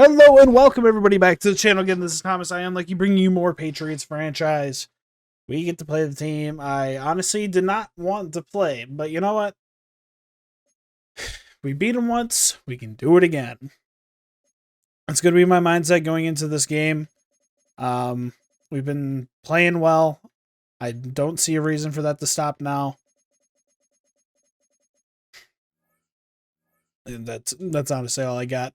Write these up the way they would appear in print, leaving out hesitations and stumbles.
Hello and welcome everybody back to the channel again. This is Thomas. I am Lucky, bringing you more Patriots franchise. We get to play the team I honestly did not want to play, but you know what? We beat them once, we can do it again. That's going to be my mindset going into this game. We've been playing well. I don't see a reason for that to stop now. And that's honestly all I got.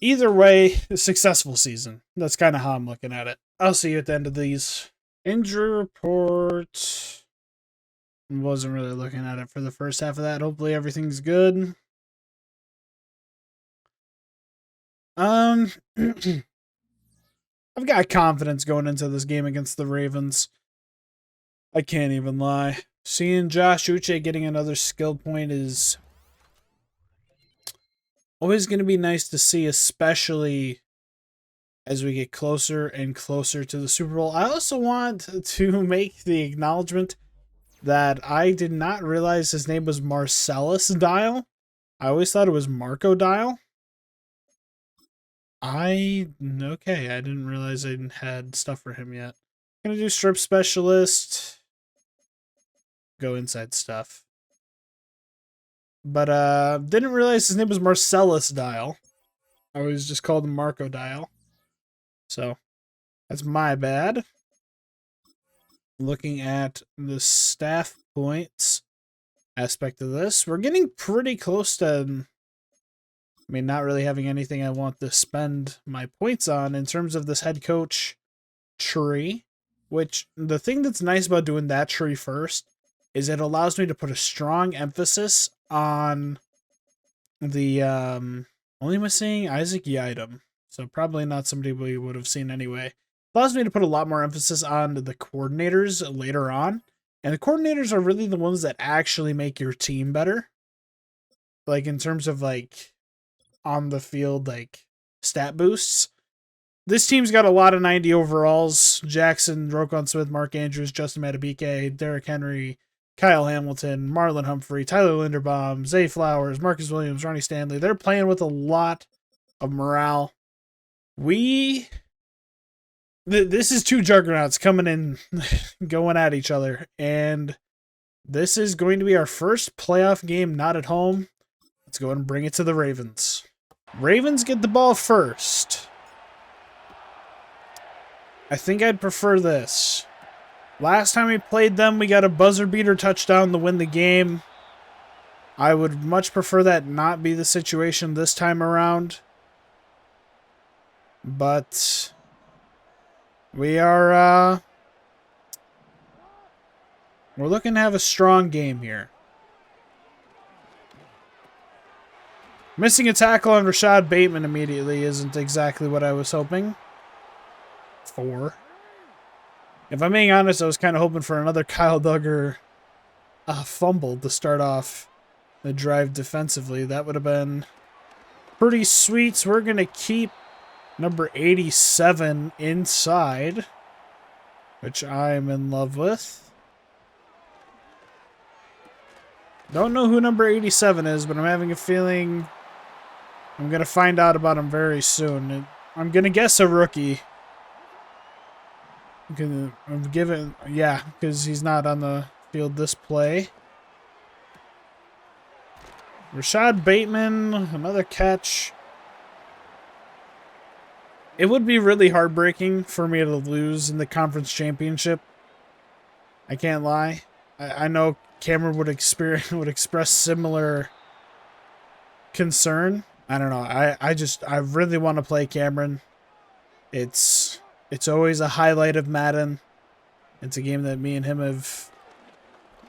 Either way, a successful season. That's kind of how I'm looking at it. I'll see you at the end of these. Injury report. Wasn't really looking at it for the first half of that. Hopefully everything's good. I've got confidence going into this game against the Ravens. I can't even lie. Seeing Josh Uche getting another skill point is always going to be nice to see, especially as we get closer and closer to the Super Bowl. I also want to make the acknowledgement that I did not realize his name was Marcellus Dial. I always thought it was Marco Dial. Okay, I didn't realize I had stuff for him yet. Gonna do strip specialist. Go inside stuff. But didn't realize his name was Marcellus Dial. I always just called him Marco Dial. So that's my bad. Looking at the staff points aspect of this, we're getting pretty close to, I mean, not really having anything I want to spend my points on in terms of this head coach tree, which the thing that's nice about doing that tree first is it allows me to put a strong emphasis on the, only am I seeing Isaac Yiadom, so probably not somebody we would have seen anyway. Allows me to put a lot more emphasis on the coordinators later on. And the coordinators are really the ones that actually make your team better. Like, in terms of, like, on the field, like, stat boosts. This team's got a lot of 90 overalls. Jackson, Roquan Smith, Mark Andrews, Justin Madubuike, Derrick Henry, Kyle Hamilton, Marlon Humphrey, Tyler Linderbaum, Zay Flowers, Marcus Williams, Ronnie Stanley. They're playing with a lot of morale. This is two juggernauts coming in, going at each other, and this is going to be our first playoff game not at home. Let's go ahead and bring it to the Ravens. Ravens get the ball first. I think I'd prefer this. Last time we played them, we got a buzzer beater touchdown to win the game. I would much prefer that not be the situation this time around. But we're looking to have a strong game here. Missing a tackle on Rashad Bateman immediately isn't exactly what I was hoping for. If I'm being honest, I was kind of hoping for another Kyle Duggar fumble to start off the drive defensively. That would have been pretty sweet. So we're going to keep number 87 inside, which I'm in love with. Don't know who number 87 is, but I'm having a feeling I'm going to find out about him very soon. I'm going to guess a rookie. I'm giving, yeah, because he's not on the field this play. Rashad Bateman, another catch. It would be really heartbreaking for me to lose in the conference championship. I can't lie. I know Cameron would express similar concern. I don't know. I really want to play Cameron. It's always a highlight of Madden. It's a game that me and him have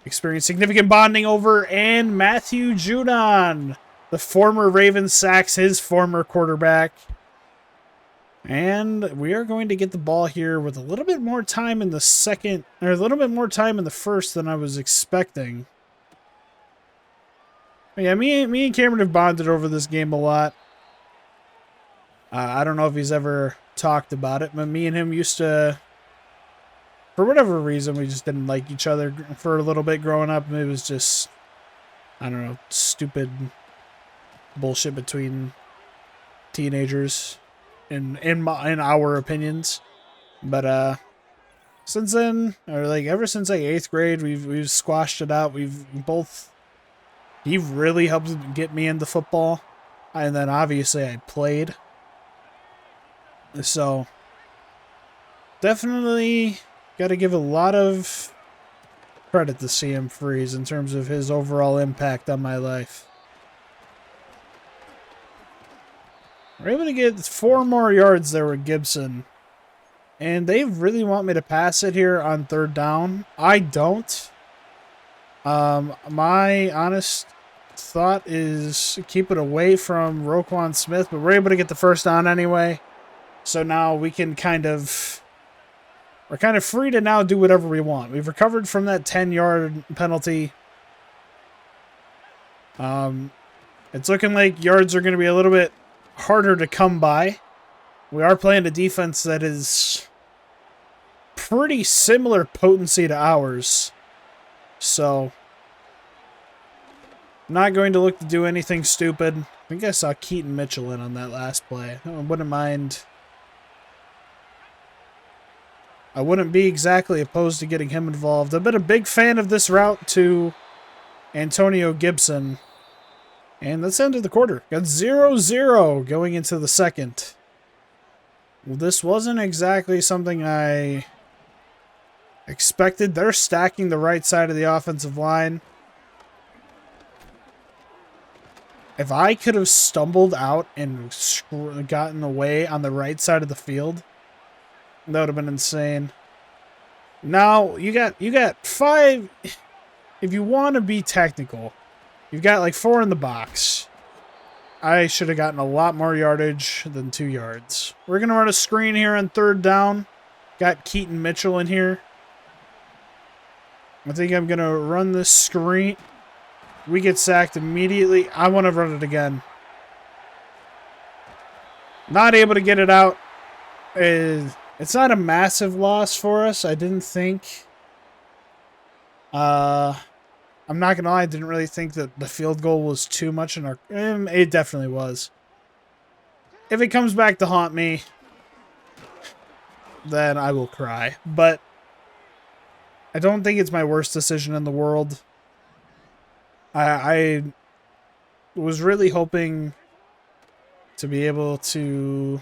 experienced significant bonding over. And Matthew Judon, the former Ravens, sacks his former quarterback. And we are going to get the ball here with a little bit more time in the second, or a little bit more time in the first than I was expecting. But yeah, me and Cameron have bonded over this game a lot. I don't know if he's ever talked about it, but me and him used to, for whatever reason, we just didn't like each other for a little bit growing up. And it was just I don't know, stupid bullshit between teenagers in our opinions. But since then, or like ever since like 8th grade, we've squashed it out. He really helped get me into football, and then obviously I played. So definitely got to give a lot of credit to CM Freeze in terms of his overall impact on my life. We're able to get 4 more yards there with Gibson. And they really want me to pass it here on 3rd down. I don't. My honest thought is keep it away from Roquan Smith, but we're able to get the 1st down anyway. So now we can we're kind of free to now do whatever we want. We've recovered from that 10-yard penalty. It's looking like yards are going to be a little bit harder to come by. We are playing a defense that is pretty similar potency to ours. So, not going to look to do anything stupid. I think I saw Keaton Mitchell in on that last play. I wouldn't mind. I wouldn't be exactly opposed to getting him involved. I've been a big fan of this route to Antonio Gibson. And that's the end of the quarter. Got 0-0 going into the 2nd. Well, this wasn't exactly something I expected. They're stacking the right side of the offensive line. If I could have stumbled out and gotten away on the right side of the field, that would have been insane. Now, you got 5. If you want to be technical, you've got like 4 in the box. I should have gotten a lot more yardage than 2 yards. We're going to run a screen here on 3rd down. Got Keaton Mitchell in here. I think I'm going to run this screen. We get sacked immediately. I want to run it again. Not able to get it out. It's not a massive loss for us. I didn't think. I'm not going to lie. I didn't really think that the field goal was too much in our... It definitely was. If it comes back to haunt me, then I will cry. But I don't think it's my worst decision in the world. I was really hoping to be able to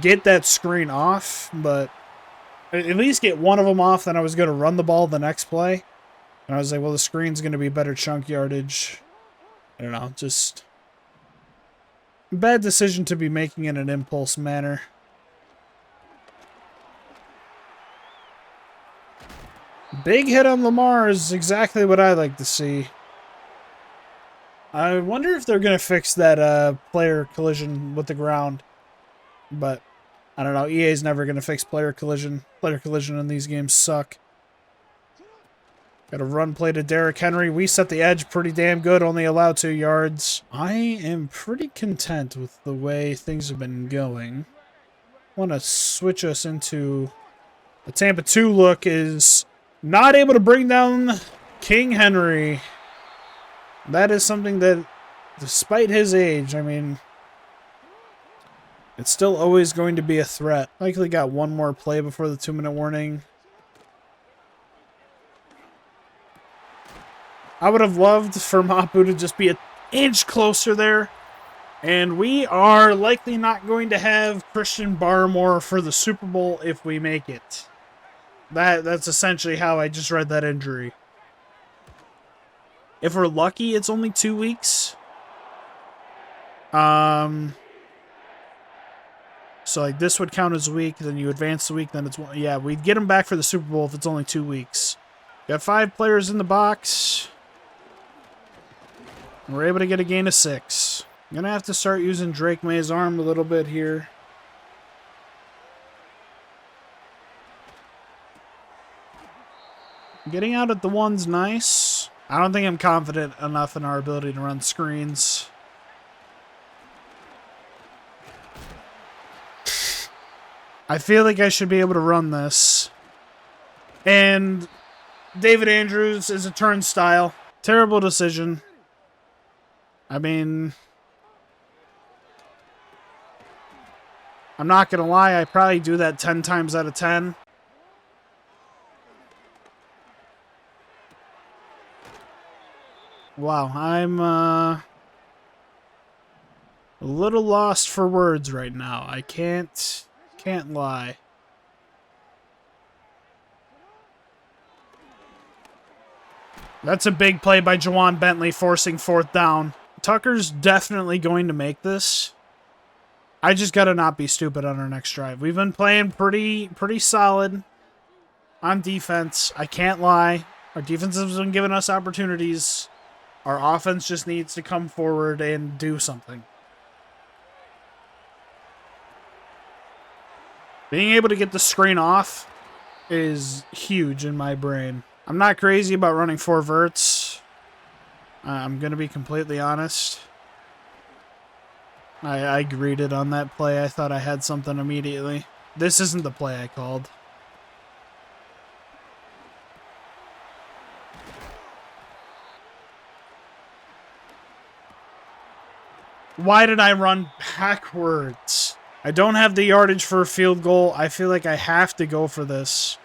get that screen off, but at least get one of them off, then I was going to run the ball the next play. And I was like, well, the screen's going to be better chunk yardage. I don't know, just bad decision to be making in an impulse manner. Big hit on Lamar is exactly what I like to see. I wonder if they're going to fix that player collision with the ground. But I don't know. EA's never going to fix player collision. Player collision in these games suck. Got a run play to Derrick Henry. We set the edge pretty damn good. Only allow 2 yards. I am pretty content with the way things have been going. Want to switch us into the Tampa 2 look is not able to bring down King Henry. That is something that, despite his age, I mean, it's still always going to be a threat. Likely got one more play before the 2-minute warning. I would have loved for Mapu to just be an inch closer there. And we are likely not going to have Christian Barmore for the Super Bowl if we make it. That's essentially how I just read that injury. If we're lucky, it's only 2 weeks. So like this would count as a week, then you advance the week, then it's one. Yeah, we'd get him back for the Super Bowl if it's only 2 weeks. Got 5 players in the box. We're able to get a gain of 6. I'm gonna have to start using Drake May's arm a little bit here. Getting out at the one's nice. I don't think I'm confident enough in our ability to run screens. I feel like I should be able to run this. And David Andrews is a turnstile. Terrible decision. I mean, I'm not going to lie. I probably do that 10 times out of 10. Wow, I'm a little lost for words right now. I can't lie. That's a big play by Jawan Bentley, forcing 4th down. Tucker's definitely going to make this. I just got to not be stupid on our next drive. We've been playing pretty solid on defense. I can't lie. Our defense has been giving us opportunities. Our offense just needs to come forward and do something. Being able to get the screen off is huge in my brain. I'm not crazy about running 4 verts. I'm going to be completely honest. I greeted on that play. I thought I had something immediately. This isn't the play I called. Why did I run backwards? I don't have the yardage for a field goal. I feel like I have to go for this.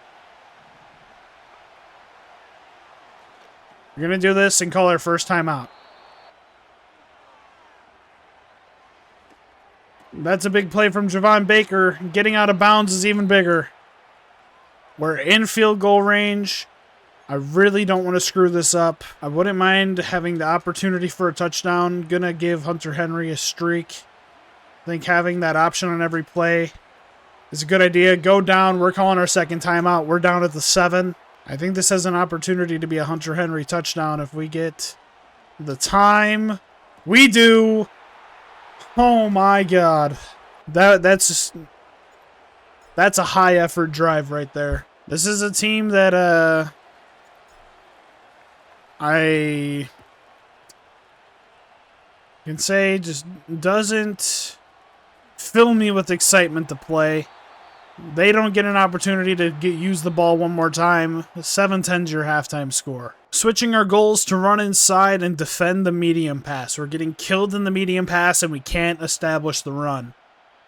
We're going to do this and call our first time out. That's a big play from Javon Baker. Getting out of bounds is even bigger. We're in field goal range. I really don't want to screw this up. I wouldn't mind having the opportunity for a touchdown. Gonna give Hunter Henry a streak. I think having that option on every play is a good idea. Go down. We're calling our second timeout. We're down at the 7. I think this has an opportunity to be a Hunter Henry touchdown if we get the time. We do. Oh my God. That's a high effort drive right there. This is a team that I can say just doesn't fill me with excitement to play. They don't get an opportunity to use the ball one more time. 7-10's your halftime score. Switching our goals to run inside and defend the medium pass. We're getting killed in the medium pass and we can't establish the run.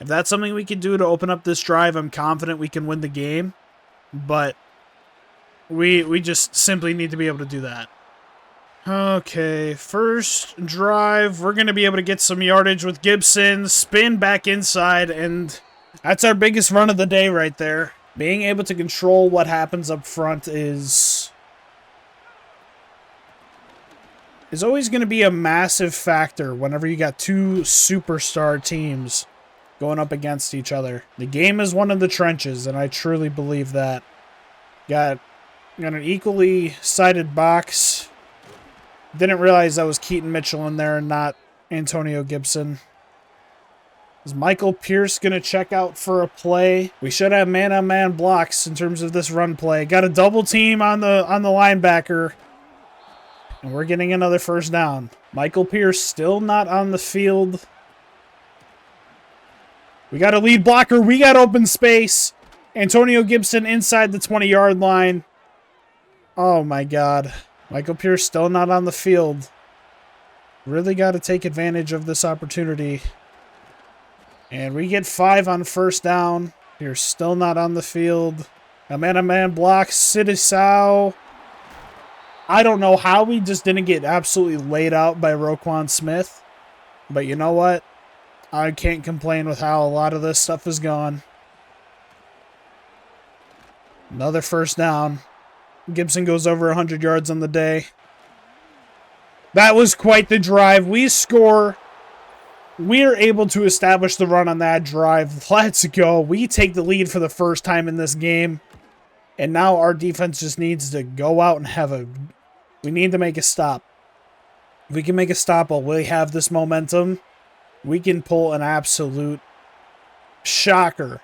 If that's something we can do to open up this drive, I'm confident we can win the game. But we just simply need to be able to do that. Okay, first drive. We're going to be able to get some yardage with Gibson. Spin back inside, and that's our biggest run of the day right there. Being able to control what happens up front is always going to be a massive factor whenever you got 2 superstar teams going up against each other. The game is one of the trenches, and I truly believe that. Got an equally sided box. Didn't realize that was Keaton Mitchell in there and not Antonio Gibson. Is Michael Pierce going to check out for a play? We should have man-on-man blocks in terms of this run play. Got a double team on the linebacker. And we're getting another first down. Michael Pierce still not on the field. We got a lead blocker. We got open space. Antonio Gibson inside the 20-yard line. Oh, my God. Michael Pierce still not on the field. Really got to take advantage of this opportunity. And we get 5 on first down. Pierce still not on the field. A man-on-man block. Sidisau. I don't know how we just didn't get absolutely laid out by Roquan Smith. But you know what? I can't complain with how a lot of this stuff is gone. Another first down. Gibson goes over 100 yards on the day. That was quite the drive. We score. We are able to establish the run on that drive. Let's go. We take the lead for the first time in this game. And now our defense just needs to go out and have a... We need to make a stop. If we can make a stop while we have this momentum, we can pull an absolute shocker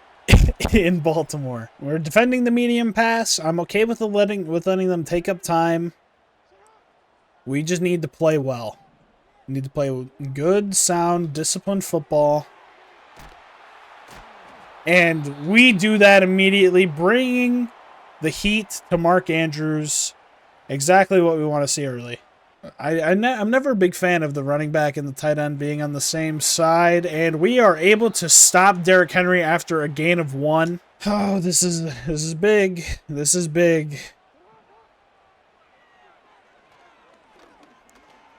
in Baltimore. We're defending the medium pass. I'm okay with letting them take up time. We just need to play well. We need to play good, sound, disciplined football. And we do that immediately, bringing the heat to Mark Andrews. Exactly what we want to see early. I'm never a big fan of the running back and the tight end being on the same side, and we are able to stop Derrick Henry after a gain of 1. Oh, this is big. This is big.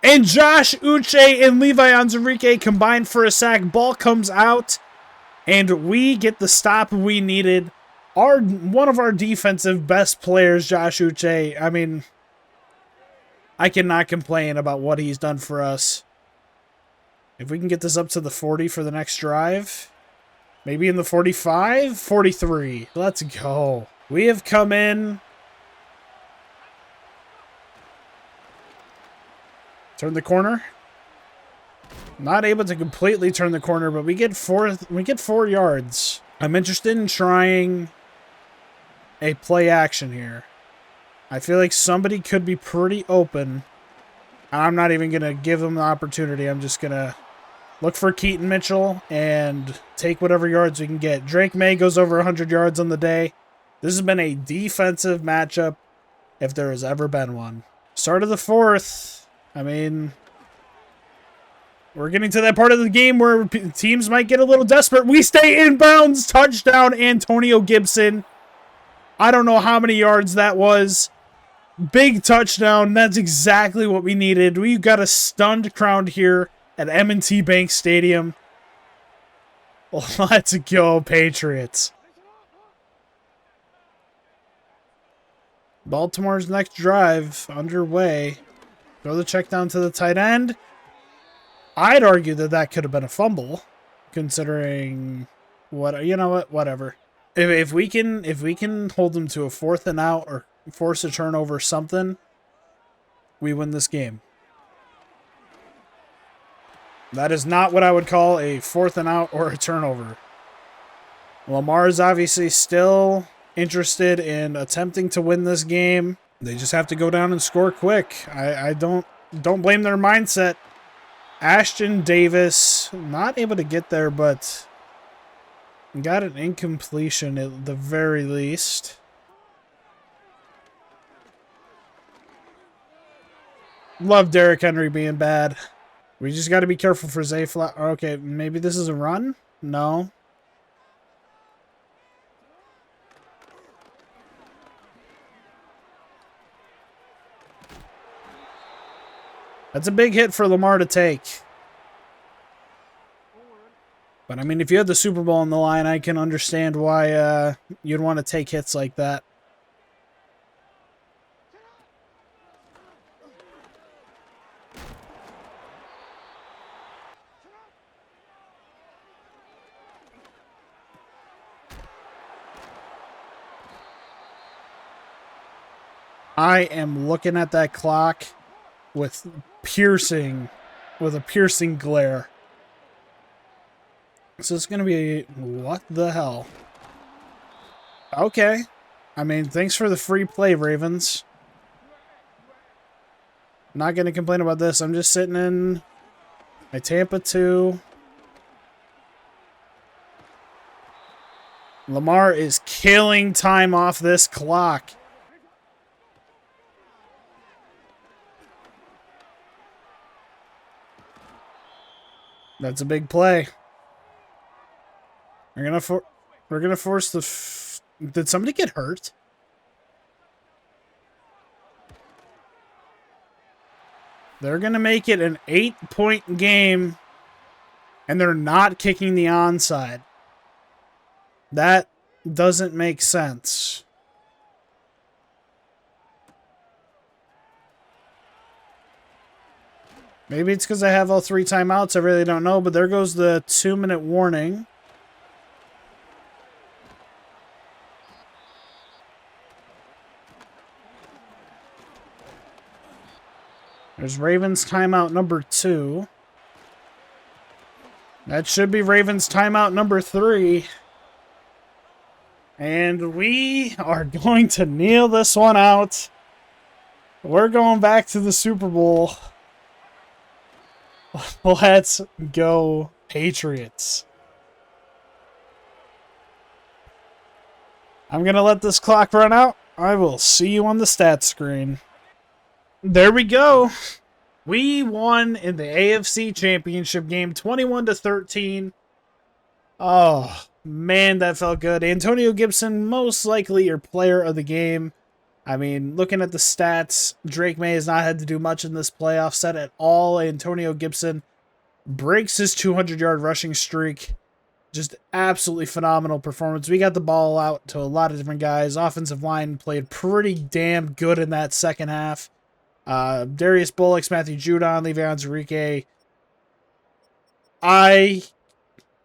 And Josh Uche and Levi Onwuzurike combined for a sack. Ball comes out, and we get the stop we needed. One of our defensive best players, Josh Uche. I mean, I cannot complain about what he's done for us. If we can get this up to the 40 for the next drive, maybe in the 45, 43. Let's go. We have come in. Turn the corner. Not able to completely turn the corner, but we get 4 yards. I'm interested in trying a play action here. I feel like somebody could be pretty open. I'm not even going to give them the opportunity. I'm just going to look for Keaton Mitchell and take whatever yards we can get. Drake May goes over 100 yards on the day. This has been a defensive matchup if there has ever been one. Start of the 4th. I mean, we're getting to that part of the game where teams might get a little desperate. We stay inbounds. Touchdown, Antonio Gibson. I don't know how many yards that was. Big touchdown. That's exactly what we needed. We got a stunned crowd here at M&T Bank Stadium. Let's go, Patriots. Baltimore's next drive underway. Throw the check down to the tight end. I'd argue that that could have been a fumble, considering what, you know what, whatever. If we can hold them to a 4th and out or force a turnover or something, we win this game. That is not what I would call a 4th and out or a turnover. Lamar is obviously still interested in attempting to win this game. They just have to go down and score quick. I don't blame their mindset. Ashton Davis, not able to get there, but got an incompletion at the very least. Love Derrick Henry being bad. We just got to be careful for Zay Flowers. Okay, maybe this is a run? No. That's a big hit for Lamar to take. But, I mean, if you had the Super Bowl on the line, I can understand why you'd want to take hits like that. I am looking at that clock with a piercing glare. So it's going to be, what the hell? Okay. I mean, thanks for the free play, Ravens. Not going to complain about this. I'm just sitting in my Tampa 2. Lamar is killing time off this clock. That's a big play. We're gonna force the. Did somebody get hurt? They're gonna make it an 8-point game, and they're not kicking the onside. That doesn't make sense. Maybe it's because I have all 3 timeouts. I really don't know, but there goes the 2-minute warning. There's Ravens timeout number 2. That should be Ravens timeout number 3. And we are going to kneel this one out. We're going back to the Super Bowl. Let's go, Patriots. I'm going to let this clock run out. I will see you on the stats screen. There we go. We won in the AFC Championship game, 21-13. Oh, man, that felt good. Antonio Gibson, most likely your player of the game. I mean, looking at the stats, Drake May has not had to do much in this playoff set at all. Antonio Gibson breaks his 200-yard rushing streak. Just absolutely phenomenal performance. We got the ball out to a lot of different guys. Offensive line played pretty damn good in that second half. Darius Bullocks, Matthew Judon, Le'Veon Zurike.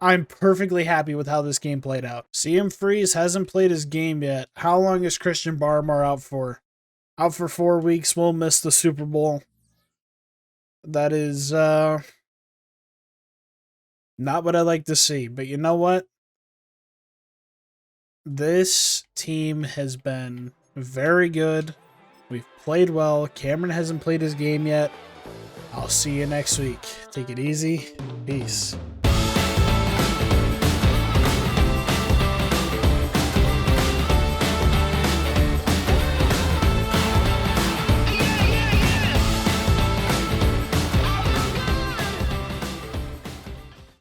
I'm perfectly happy with how this game played out. CM Freeze hasn't played his game yet. How long is Christian Barmore out for? Out for 4 weeks. We'll miss the Super Bowl. That is not what I like to see. But you know what? This team has been very good. We've played well. Cameron hasn't played his game yet. I'll see you next week. Take it easy. Peace.